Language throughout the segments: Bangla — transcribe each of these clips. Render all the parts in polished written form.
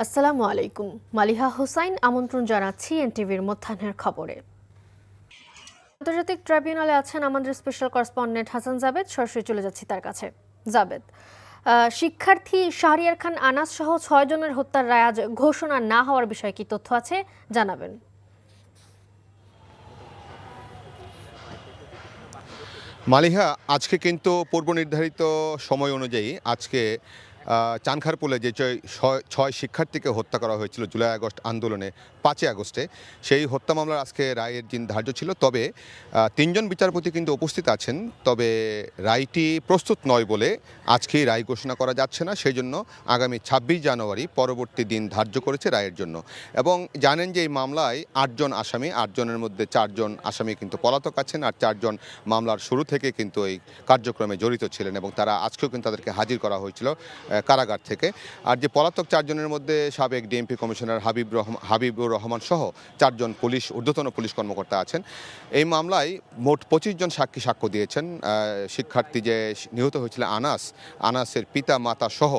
আসসালামু আলাইকুম। মালিহা হোসাইন আমন্ত্রণ জানাচ্ছি এনটিভির মধ্যাহ্নের খবরে। আন্তর্জাতিক ট্রাইব্যুনালে আছেন আমাদের স্পেশাল করেসপন্ডেন্ট হাসান জাবেদ। সরাসরি চলে যাচ্ছি তার কাছে। জাবেদ, শিক্ষার্থী শাহরিয়ার খান আনাস সহ ৬ জনের হত্যার রায় আজ ঘোষণা না হওয়ার বিষয়ে কি তথ্য আছে জানাবেন। মালিহা, আজকে কিন্তু পূর্ব নির্ধারিত সময় অনুযায়ী আজকে চানখারপুলে যে ছয় শিক্ষার্থীকে হত্যা করা হয়েছিল জুলাই আগস্ট আন্দোলনে ৫ই আগস্টে, সেই হত্যা মামলার আজকে রায়ের দিন ধার্য ছিল। তবে ৩জন বিচারপতি কিন্তু উপস্থিত আছেন, তবে রায়টি প্রস্তুত নয় বলে আজকেই রায় ঘোষণা করা যাচ্ছে না। সেই জন্য আগামী ২৬ জানুয়ারি পরবর্তী দিন ধার্য করেছে রায়ের জন্য। এবং জানেন যে এই মামলায় ৮ জন আসামি, ৮ জনের মধ্যে ৪ জন আসামি কিন্তু পলাতক আছেন, আর ৪ জন মামলার শুরু থেকে কিন্তু এই কার্যক্রমে জড়িত ছিলেন এবং তারা আজকেও কিন্তু তাদেরকে হাজির করা হয়েছিল কারাগার থেকে। আর যে পলাতক ৪ জনের মধ্যে সাবেক ডিএমপি কমিশনার হাবিবুর রহমান সহ ৪ জন ঊর্ধ্বতন পুলিশ কর্মকর্তা আছেন। এই মামলায় মোট ২৫ জন সাক্ষ্য দিয়েছেন। শিক্ষার্থী যে নিহত হয়েছিল আনাসের পিতা মাতা সহ,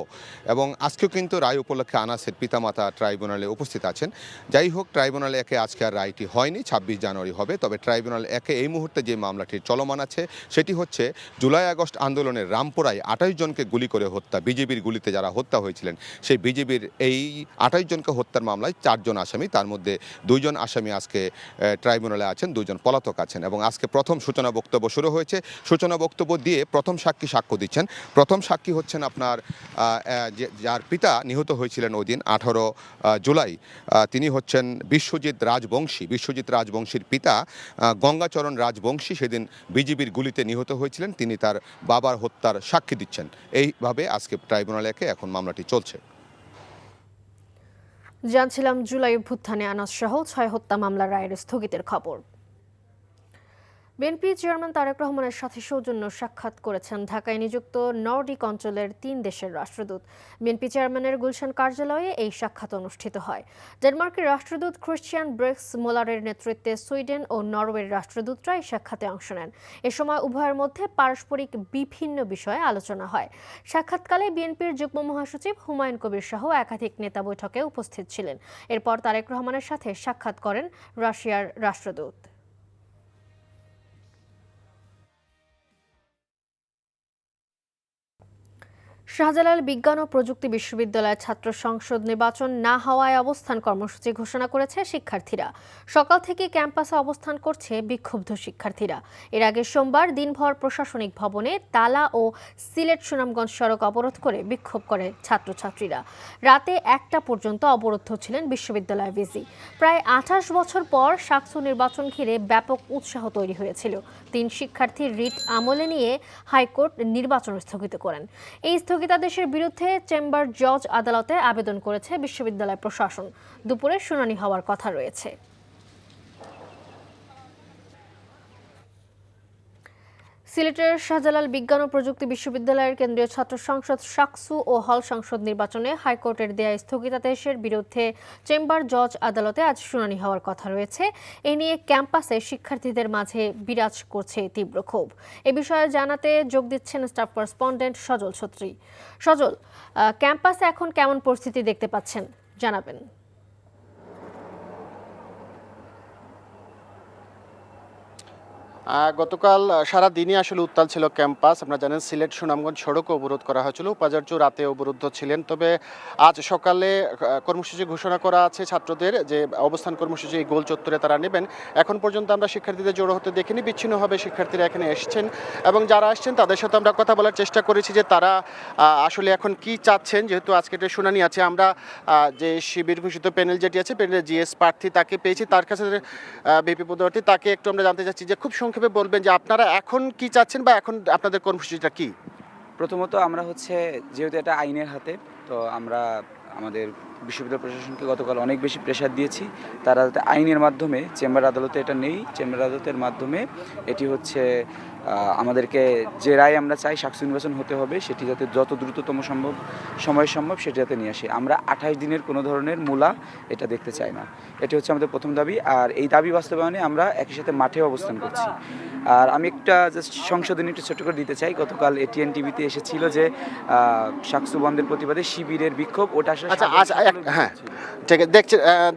এবং আজকেও কিন্তু রায় উপলক্ষে আনাসের পিতা মাতা ট্রাইব্যুনালে উপস্থিত আছেন। যাই হোক, ট্রাইব্যুনাল একে আজকে আর রায়টি হয়নি, ২৬ জানুয়ারি হবে। তবে ট্রাইব্যুনাল একে এই মুহূর্তে যে মামলাটি চলমান আছে সেটি হচ্ছে জুলাই আগস্ট আন্দোলনের রামপুরায় ২৮ জনকে গুলি করে হত্যা, বিজেপির গুলিতে যারা হত্যা হয়েছিলেন সেই বিজেপির এই ২৮ জনকে হত্যার মামলায় ৪ জন আসামি, তার মধ্যে ২ জন আসামি আজকে ট্রাইব্যুনালে আছেন, ২ জন পলাতক আছেন। এবং আজকে প্রথম সূচনা বক্তব্য শুরু হয়েছে। সূচনা বক্তব্য দিয়ে প্রথম সাক্ষ্য দিচ্ছেন। প্রথম সাক্ষী হচ্ছেন আপনার যার পিতা নিহত হয়েছিলেন ওই দিন ১৮ জুলাই। তিনি হচ্ছেন বিশ্বজিৎ রাজবংশীর পিতা গঙ্গাচরণ রাজবংশী। সেদিন বিজেপির গুলিতে নিহত হয়েছিলেন, তিনি তার বাবার হত্যার সাক্ষী দিচ্ছেন। এইভাবে আজকে ট্রাইব্যুনালে এখন মামলাটি চলছে। জানছিলাম জুলাই অভ্যুত্থানে আনাস সহ ৬ হত্যা মামলার রায়ের স্থগিতের খবর। বিএনপি চেয়ারম্যান তারেক রহমানের সাথে সৌজন্য সাক্ষাৎ করেছেন ঢাকায় নিযুক্ত নর্ডিক অঞ্চলের ৩ দেশের রাষ্ট্রদূত। বিএনপি চেয়ারম্যানের গুলশান কার্যালয়ে এই সাক্ষাৎ অনুষ্ঠিত হয়। ডেনমার্কের রাষ্ট্রদূত ক্রিশ্চিয়ান ব্রেক্স মোলারের নেতৃত্বে সুইডেন ও নরওয়ের রাষ্ট্রদূতরা এই সাক্ষাতে অংশ নেন। এ সময় উভয়ের মধ্যে পারস্পরিক বিভিন্ন বিষয়ে আলোচনা হয়। সাক্ষাৎকালে বিএনপির যুগ্ম মহাসচিব হুমায়ুন কবির সহ একাধিক নেতা বৈঠকে উপস্থিত ছিলেন। এরপর তারেক রহমানের সাথে সাক্ষাৎ করেন রাশিয়ার রাষ্ট্রদূত। শাহজালাল বিজ্ঞান ও প্রযুক্তি বিশ্ববিদ্যালয়ের ছাত্র সংসদ নির্বাচন না হওয়ায় অবস্থান কর্মসূচি ঘোষণা করেছে শিক্ষার্থীরা। সকাল থেকে ক্যাম্পাসে অবস্থান করছে বিক্ষুব্ধ শিক্ষার্থীরা। এর আগে সোমবার দিনভর প্রশাসনিক ভবনে তালা ও সিলেট সুনামগঞ্জ সড়ক অবরোধ করে বিক্ষোভ করে ছাত্রছাত্রীরা। রাতে ১টা পর্যন্ত অবরুদ্ধ ছিলেন বিশ্ববিদ্যালয় ভিসি। প্রায় ২৮ বছর পর সাকসু নির্বাচন ঘিরে ব্যাপক উৎসাহ তৈরি হয়েছিল। ৩ শিক্ষার্থীর রিট আমলে নিয়ে হাইকোর্ট নির্বাচন স্থগিত করেন। এই স্থগিতাদেশের বিরুদ্ধে চেম্বার জজ আদালতে আবেদন করেছে বিশ্ববিদ্যালয় প্রশাসন। দুপুরে শুনানি হওয়ার কথা রয়েছে। সিলেটের শাহজালাল বিজ্ঞান ও প্রযুক্তি বিশ্ববিদ্যালয়ের কেন্দ্রীয় ছাত্র সংসদ সাকসু ও হল সংসদ নির্বাচনে হাইকোর্টের দেয়া স্থগিতাদেশের বিরুদ্ধে চেম্বার জজ আদালতে আজ শুনানি হওয়ার কথা রয়েছে। এ নিয়ে ক্যাম্পাসে শিক্ষার্থীদের মাঝে বিরাজ করছে তীব্র ক্ষোভ। এ বিষয়ে জানাতে যোগ দিচ্ছেন স্টাফ করেসপন্ডেন্ট সজল ছত্রী। সজল, ক্যাম্পাসে এখন কেমন পরিস্থিতি দেখতে পাচ্ছেন জানাবেন। গতকাল সারা দিনই আসলে উত্তাল ছিল ক্যাম্পাস। আপনারা জানেন সিলেট সুনামগঞ্জ সড়কও অবরোধ করা হয়েছিল, উপাচার্য রাতে অবরুদ্ধ ছিলেন। তবে আজ সকালে কর্মসূচি ঘোষণা করা আছে ছাত্রদের, যে অবস্থান কর্মসূচি এই গোল চত্বরে তারা নেবেন। এখন পর্যন্ত আমরা শিক্ষার্থীদের জড়ো হতে দেখিনি, বিচ্ছিন্নভাবে শিক্ষার্থীরা এখানে এসেছেন এবং যারা আসছেন তাদের সাথে আমরা কথা বলার চেষ্টা করেছি যে তারা আসলে এখন কি চাচ্ছেন। যেহেতু আজকে একটা শুনানি আছে, আমরা যে শিবির ঘোষিত প্যানেল যেটি আছে, প্যানেলের জিএস প্রার্থী তাকে পেয়েছি, তার কাছে ভিপি পদপ্রার্থী, তাকে একটু আমরা জানতে চাচ্ছি যে খুব সংক্ষেপে বলবেন যে আপনারা এখন কি চাচ্ছেন বা এখন আপনাদের কর্মসূচিটা কি। প্রথমত আমরা যেহেতু এটা আইনের হাতে, তো আমরা আমাদের বিশ্ববিদ্যালয় প্রশাসনকে গতকাল অনেক বেশি প্রেশার দিয়েছি। তারা যাতে আইনের মাধ্যমে, চেম্বার আদালতে এটা নেই, চেম্বার আদালতের মাধ্যমে এটি আমাদেরকে যে রায় আমরা চাই সাকসু নির্বাচন হতে হবে, সেটি যাতে যত দ্রুততম সময় সম্ভব সেটি যাতে নিয়ে আসে। আমরা ২৮ দিনের কোনো ধরনের মূলা এটা দেখতে চাই না। এটি হচ্ছে আমাদের প্রথম দাবি। আর এই দাবি বাস্তবায়নে আমরা একই সাথে মাঠে অবস্থান করছি। আর আমি একটা জাস্ট সংশোধনী একটু ছোট করে দিতে চাই। গতকাল এটিএন টিভিতে এসেছিল যে সাকসু বন্ধের প্রতিবাদে শিবিরের বিক্ষোভ, ওটা আচ্ছা হ্যাঁ ঠিক আছে,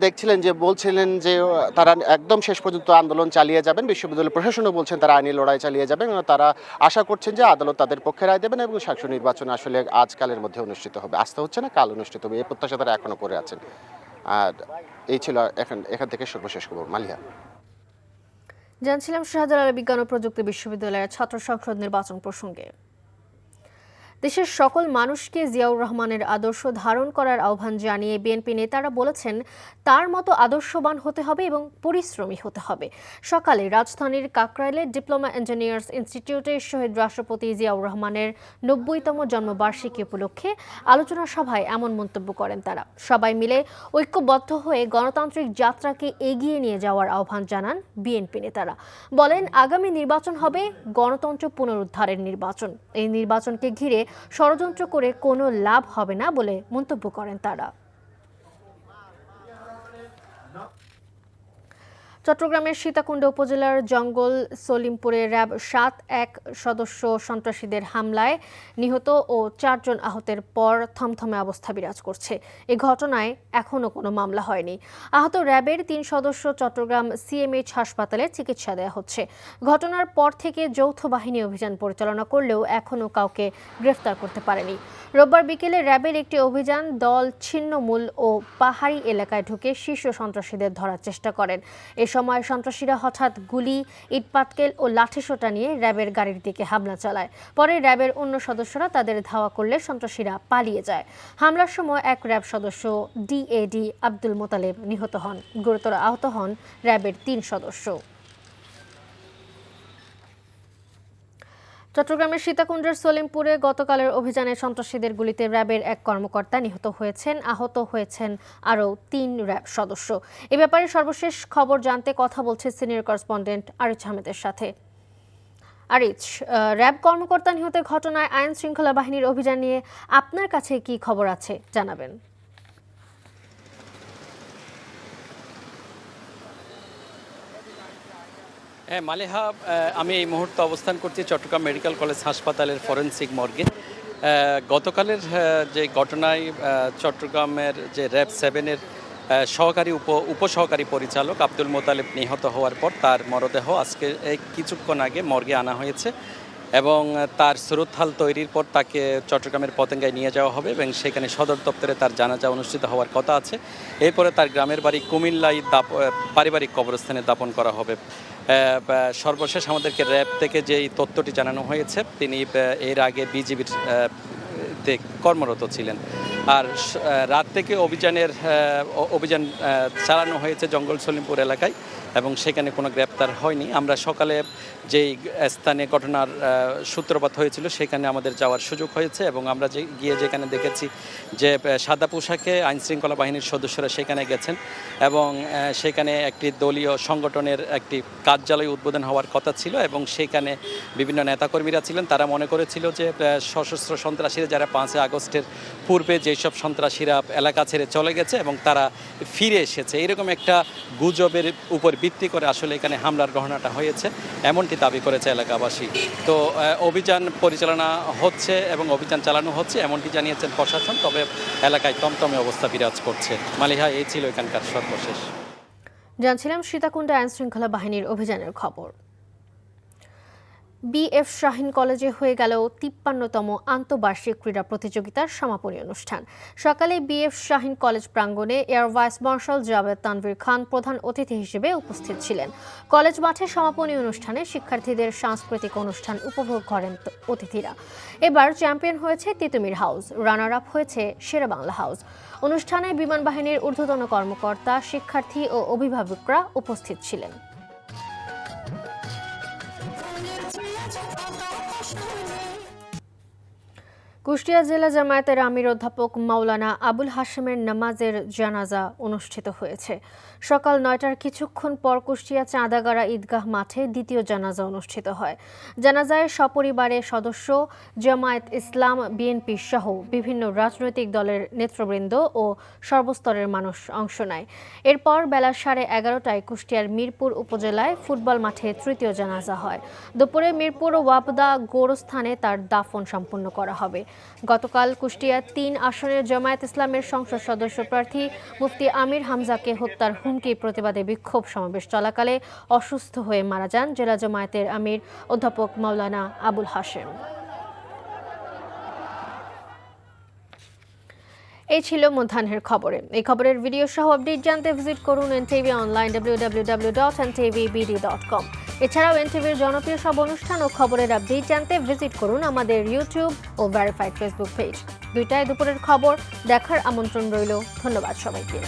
দেখছিলেন যে বলছিলেন যে তারা একদম শেষ পর্যন্ত আন্দোলন চালিয়ে যাবেন, বিশ্ববিদ্যালয় প্রশাসনও বলছেন তারা আইনি লড়াই চালিয়ে যাবেন এবং তারা আশা করছেন যে আদালত তাদের পক্ষে রায় দেবেন এবং শাসক নির্বাচন আসলে আজকালের মধ্যে অনুষ্ঠিত হবে। আস্থা হচ্ছে না, কাল অনুষ্ঠিত হবে, এই প্রত্যাশা তারা এখনো করে আছেন। আর এই ছিল এখান থেকে সর্বশেষ খবর। মালিহা। জানছিলাম শাহজালাল বিজ্ঞান ও প্রযুক্তি বিশ্ববিদ্যালয়ের ছাত্র সংসদ নির্বাচন প্রসঙ্গে। দেশের সকল মানুষকে জিয়াউর রহমানের আদর্শ ধারণ করার আহ্বান জানিয়ে বিএনপি নেতারা বলেছেন তার মতো আদর্শবান হতে হবে এবং পরিশ্রমী হতে হবে। সকালে রাজধানীর কাকরাইলে ডিপ্লোমা ইঞ্জিনিয়ার্স ইনস্টিটিউটে শহীদ রাষ্ট্রপতি জিয়াউর রহমানের ৯০তম জন্মবার্ষিকী উপলক্ষে আলোচনা সভায় এমন মন্তব্য করেন তারা। সবাই মিলে ঐক্যবদ্ধ হয়ে গণতান্ত্রিক যাত্রাকে এগিয়ে নিয়ে যাওয়ার আহ্বান জানান বিএনপি নেতারা। বলেন আগামী নির্বাচন হবে গণতন্ত্র পুনরুদ্ধারের নির্বাচন। এই নির্বাচনকে ঘিরে ষড়যন্ত্র করে কোনো লাভ হবে না বলে মন্তব্য করেন তারা। চট্টগ্রামের সীতাকুণ্ড উপজেলার জঙ্গল সলিমপুরে র্যাব ৭-১ সদস্য সন্ত্রাসীদের হামলায় নিহত ও ৪ জন আহতের পর থমথমে অবস্থা বিরাজ করছে। এ ঘটনায় এখনও কোনো মামলা হয়নি। আহত র্যাবের ৩ সদস্য চট্টগ্রাম সিএমএইচ হাসপাতালে চিকিৎসা দেওয়া হচ্ছে। ঘটনার পর থেকে যৌথ বাহিনী অভিযান পরিচালনা করলেও এখনও কাউকে গ্রেফতার করতে পারেনি। রোববার বিকেলে র্যাবের একটি অভিযান দল ছিন্নমূল ও পাহাড়ি এলাকায় ঢুকে শীর্ষ সন্ত্রাসীদের ধরার চেষ্টা করেন। এ সময় সন্ত্রাসীরা হঠাৎ গুলি, ইটপাটকেল ও লাঠিসোঁটা নিয়ে র্যাবের গাড়ির দিকে হামলা চালায়। পরে র্যাবের অন্য সদস্যরা তাদের ধাওয়া করলে সন্ত্রাসীরা পালিয়ে যায়। হামলার সময় এক র্যাব সদস্য ডিএডি আব্দুল মোতালেব নিহত হন। গুরুতর আহত হন র্যাবের ৩ সদস্য। চট্টগ্রামের সীতাকুণ্ডের সলিমপুরে গতকালের অভিযানে সন্ত্রাসীদের গুলিতে র্যাবের এক কর্মকর্তা নিহত হয়েছেন। আহত হয়েছেন আরও ৩ র্যাব সদস্য। এ ব্যাপারে সর্বশেষ খবর জানতে কথা বলছে সিনিয়র করেসপন্ডেন্ট আরিচ আহমেদের সাথে। আরিচ, র্যাব কর্মকর্তা নিহতের ঘটনায় আইন শৃঙ্খলা বাহিনীর অভিযান নিয়ে আপনার কাছে কি খবর আছে জানাবেন। হ্যাঁ মালিহা, আমি এই মুহূর্তে অবস্থান করছি চট্টগ্রাম মেডিকেল কলেজ হাসপাতালের ফরেনসিক মর্গে। গতকালের যে ঘটনায় চট্টগ্রামের যে র্যাব 7-এর সহকারী উপসহকারী পরিচালক আব্দুল মোতালেব নিহত হওয়ার পর তার মরদেহ আজকে কিছুক্ষণ আগে মর্গে আনা হয়েছে এবং তার শ্রদ্ধাল তৈরির পর তাকে চট্টগ্রামের পতেঙ্গায় নিয়ে যাওয়া হবে এবং সেখানে সদর দপ্তরে তার জানাজা অনুষ্ঠিত হওয়ার কথা আছে। এরপরে তার গ্রামের বাড়ি কুমিল্লায় পারিবারিক কবরস্থানে দাপন করা হবে। সর্বশেষ আমাদেরকে র্যাব থেকে যেই তথ্যটি জানানো হয়েছে, তিনি এর আগে বিজিবির কর্মরত ছিলেন। আর রাত থেকে অভিযান চালানো হয়েছে জঙ্গল সলিমপুর এলাকায় এবং সেখানে কোনো গ্রেপ্তার হয়নি। আমরা সকালে যেই স্থানে ঘটনার সূত্রপাত হয়েছিল সেখানে আমাদের যাওয়ার সুযোগ হয়েছে এবং আমরা গিয়ে যেখানে দেখেছি যে সাদা পোশাকে আইনশৃঙ্খলা বাহিনীর সদস্যরা সেখানে গেছেন এবং সেখানে একটি দলীয় সংগঠনের একটি কার্যালয় উদ্বোধন হওয়ার কথা ছিল এবং সেখানে বিভিন্ন নেতাকর্মীরা ছিলেন। তারা মনে করেছিল যে সশস্ত্র সন্ত্রাসীরা যারা 5 আগস্টের পূর্বে যেসব সন্ত্রাসীরা এলাকা ছেড়ে চলে গেছে এবং তারা ফিরে এসেছে, এরকম একটা গুজবের উপর ভিত্তি করে আসলে এখানে হামলার ঘটনাটা হয়েছে এমনটি দাবি করেছে এলাকাবাসী। তো অভিযান পরিচালনা হচ্ছে এবং অভিযান চালানো হচ্ছে এমনটি জানিয়েছেন প্রশাসন। তবে এলাকায় তমতমে অবস্থা বিরাজ করছে। মালিহা, এই ছিল এখানকার সর্বশেষ। জানছিলাম সীতাকুণ্ডে আইন শৃঙ্খলা বাহিনীর অভিযানের খবর। বিএফ শাহীন কলেজে হয়ে গেল 53তম আন্তঃবার্ষিক ক্রীড়া প্রতিযোগিতার সমাপনী অনুষ্ঠান। সকালে বিএফ শাহীন কলেজ প্রাঙ্গণে air vice marshal Javed Tanvir Khan প্রধান অতিথি হিসেবে উপস্থিত ছিলেন। কলেজ মাঠে সমাপনী অনুষ্ঠানে শিক্ষার্থীদের সাংস্কৃতিক অনুষ্ঠান উপভোগ করেন অতিথিরা। এবার চ্যাম্পিয়ন হয়েছে তিতুমির হাউস, রানার আপ হয়েছে শেরে বাংলা হাউস। অনুষ্ঠানে বিমান বাহিনীর ঊর্ধ্বতন কর্মকর্তা, শিক্ষার্থী ও অভিভাবকরা উপস্থিত ছিলেন। কুষ্টিয়া জেলা জামায়াতের আমির অধ্যাপক মাওলানা আবুল হাশেমের নামাজের জানাজা অনুষ্ঠিত হয়েছে। সকাল 9টার কিছুক্ষণ পর কুষ্টিয়া চাঁদাগাড়া ঈদগাহ মাঠে দ্বিতীয় জানাজা অনুষ্ঠিত হয়। জানাজায় সপরিবারে সদস্য, জামায়াত ইসলাম, বিএনপি সহ বিভিন্ন রাজনৈতিক দলের নেতৃবৃন্দ ও সর্বস্তরের মানুষ অংশ নেয়। এরপর বেলা 11:30টায় কুষ্টিয়ার মিরপুর উপজেলায় ফুটবল মাঠে তৃতীয় জানাজা হয়। দুপুরে মিরপুর ওয়াপদা গোরস্থানে তার দাফন সম্পন্ন করা হবে। গতকাল কুষ্টিয়ার ৩ আসনের জামায়াত ইসলামের সংসদ সদস্য প্রার্থী মুফতি আমির হামজাকে হত্যার হুমকির প্রতিবাদে বিক্ষোভ সমাবেশ চলাকালে অসুস্থ হয়ে মারা যান জেলা জামায়াতের আমির অধ্যাপক মাওলানা আবুল হাশেম। এই ছিল মধ্যাহ্নের খবরে। এই খবরের ভিডিও সহ আপডেট জানতে ভিজিট করুন এনটিভি অনলাইন www.ntvbd.com। এছাড়াও এনটিভির জনপ্রিয় সব অনুষ্ঠান ও খবরের আপডেট জানতে ভিজিট করুন আমাদের ইউটিউব ও ভেরিফাইড ফেসবুক পেজ। 2টায় দুপুরের খবর দেখার আমন্ত্রণ রইল। ধন্যবাদ সবাইকে।